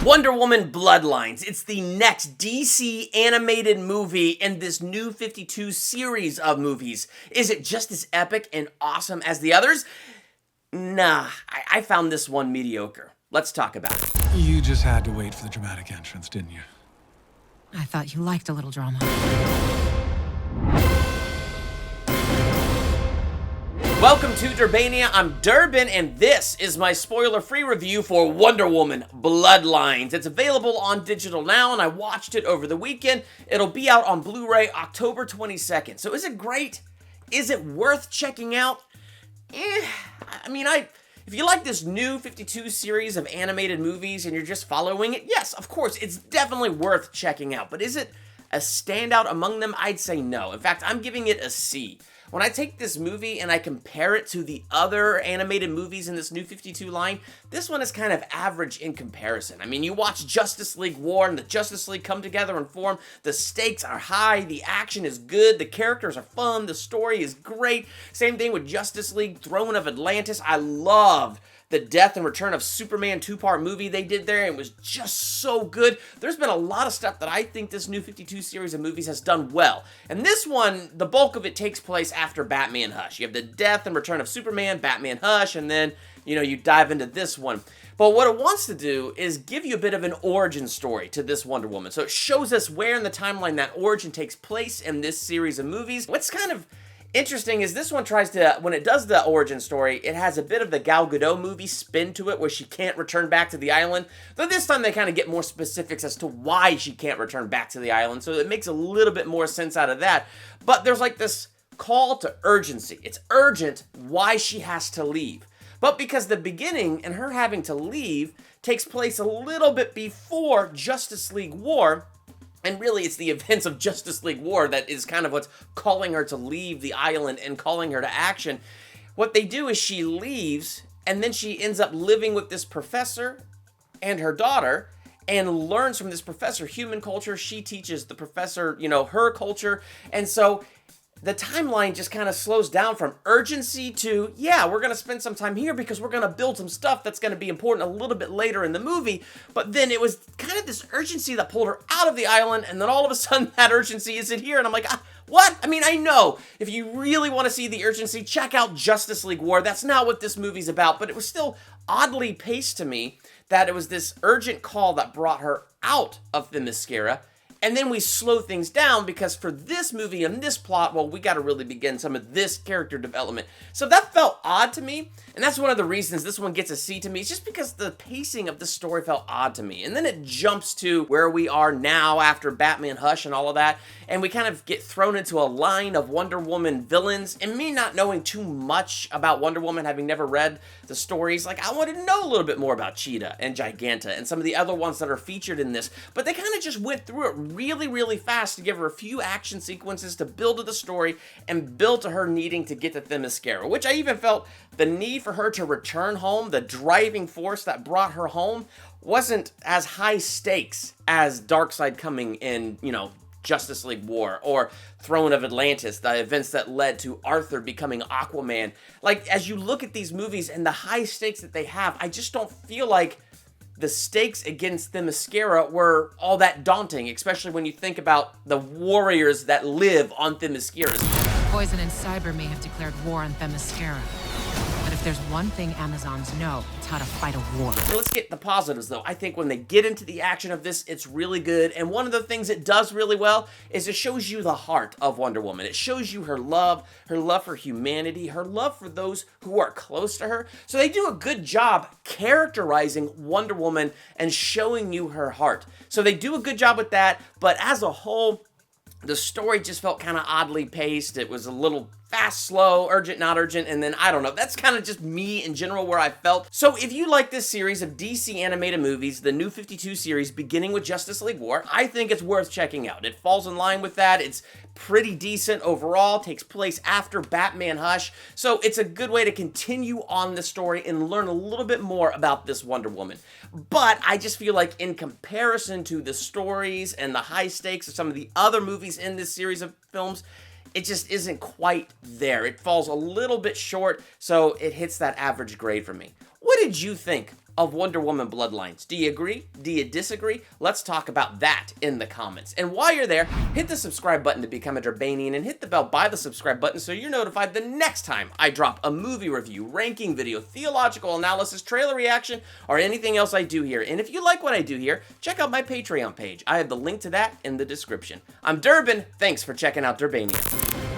Wonder Woman Bloodlines. It's the next DC animated movie in this new 52 series of movies. Is it just as epic and awesome as the others? Nah, I found this one mediocre. Let's talk about it. You just had to wait for the dramatic entrance, didn't you? I thought you liked a little drama. Welcome to Durbania. I'm Durbin, and this is my spoiler-free review for Wonder Woman Bloodlines. It's available on digital now, and I watched it over the weekend. It'll be out on Blu-ray October 22nd. So is it great? Is it worth checking out? If you like this new 52 series of animated movies and you're just following it, yes, of course, it's definitely worth checking out. But is it a standout among them? I'd say no. In fact, I'm giving it a C. When I take this movie and I compare it to the other animated movies in this new 52 line, this one is kind of average in comparison. I mean, you watch Justice League War and the Justice League come together and form. The stakes are high, the action is good, the characters are fun, the story is great. Same thing with Justice League Throne of Atlantis. I loved the death and return of Superman two-part movie they did there. It was just so good. There's been a lot of stuff that I think this new 52 series of movies has done well. And this one, the bulk of it takes place after Batman Hush. You have the death and return of Superman, Batman Hush, and then, you dive into this one. But what it wants to do is give you a bit of an origin story to this Wonder Woman. So it shows us where in the timeline that origin takes place in this series of movies. What's kind of interesting is this one tries to, when it does the origin story, it has a bit of the Gal Gadot movie spin to it where she can't return back to the island. Though this time they kind of get more specifics as to why she can't return back to the island, so it makes a little bit more sense out of that. But there's like this call to urgency. It's urgent why she has to leave. But because the beginning and her having to leave takes place a little bit before Justice League War, and really, it's the events of Justice League War that is kind of what's calling her to leave the island and calling her to action. What they do is she leaves, and then she ends up living with this professor and her daughter, and learns from this professor human culture. She teaches the professor, her culture. And so the timeline just kind of slows down from urgency to, yeah, we're going to spend some time here because we're going to build some stuff that's going to be important a little bit later in the movie. But then it was kind of this urgency that pulled her out of the island, and then all of a sudden that urgency isn't here. And I'm like, what? I mean, I know if you really want to see the urgency, check out Justice League War. That's not what this movie's about, but it was still oddly paced to me that it was this urgent call that brought her out of the mascara. And then we slow things down because for this movie and this plot, well, we got to really begin some of this character development. So that felt odd to me, and that's one of the reasons this one gets a C to me. It's just because the pacing of the story felt odd to me. And then it jumps to where we are now after Batman Hush and all of that, and we kind of get thrown into a line of Wonder Woman villains. And me not knowing too much about Wonder Woman, having never read the stories, like I wanted to know a little bit more about Cheetah and Giganta and some of the other ones that are featured in this, but they kind of just went through it really fast to give her a few action sequences to build to the story and build to her needing to get to Themyscira, which I even felt the need for her to return home, the driving force that brought her home, wasn't as high stakes as Darkseid coming in, Justice League War or Throne of Atlantis, the events that led to Arthur becoming Aquaman. Like, as you look at these movies and the high stakes that they have, I just don't feel like the stakes against Themyscira were all that daunting, especially when you think about the warriors that live on Themyscira. Poison and Cyber may have declared war on Themyscira. But if there's one thing Amazons know, it's how to fight a war. So let's get the positives, though. I think when they get into the action of this, it's really good. And one of the things it does really well is it shows you the heart of Wonder Woman. It shows you her love for humanity, her love for those who are close to her. So they do a good job characterizing Wonder Woman and showing you her heart. So they do a good job with that. But as a whole, the story just felt kind of oddly paced. It was a little fast, slow, urgent, not urgent, and then I don't know. That's kind of just me in general where I felt. So if you like this series of DC animated movies, the new 52 series beginning with Justice League War, I think it's worth checking out. It falls in line with that. It's pretty decent overall, takes place after Batman Hush, so it's a good way to continue on the story and learn a little bit more about this Wonder Woman. But I just feel like in comparison to the stories and the high stakes of some of the other movies in this series of films, it just isn't quite there. It falls a little bit short, so it hits that average grade for me. What did you think of Wonder Woman Bloodlines. Do you agree? Do you disagree? Let's talk about that in the comments. And while you're there, hit the subscribe button to become a Durbanian and hit the bell by the subscribe button so you're notified the next time I drop a movie review, ranking video, theological analysis, trailer reaction, or anything else I do here. And if you like what I do here, check out my Patreon page. I have the link to that in the description. I'm Durbin. Thanks for checking out Durbania.